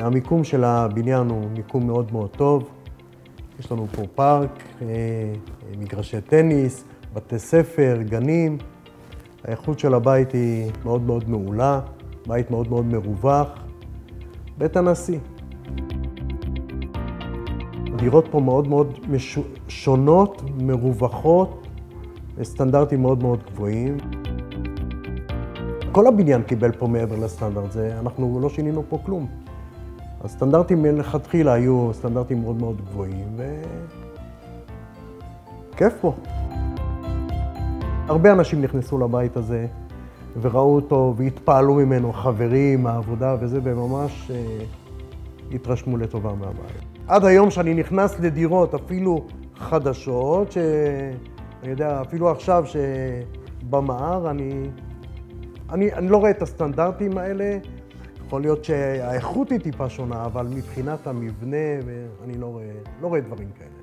המיקום של הבניין הוא מיקום מאוד מאוד טוב. יש לנו פה פארק, מגרשי טניס, בתי ספר, גנים. האיכות של הבית היא מאוד מאוד מעולה, בית מאוד מאוד מרווח. בית הנשיא. דירות פה מאוד מאוד שונות, מרווחות, סטנדרטים מאוד מאוד גבוהים. כל הבניין קיבל פה מעבר לסטנדרט, אנחנו לא שינינו פה כלום. הסטנדרטים מלכתחילה היו סטנדרטים מאוד מאוד גבוהים, וכיף פה. הרבה אנשים נכנסו לבית הזה וראו אותו והתפעלו ממנו, חברים, העבודה וזה, וממש התרשמו לטובה מהבית. עד היום שאני נכנס לדירות אפילו חדשות, אני יודע, אפילו עכשיו שבמער, אני לא רואה את הסטנדרטים האלה. יכול להיות שהאיכות היא טיפה שונה, אבל מבחינת המבנה, אני לא רואה דברים כאלה.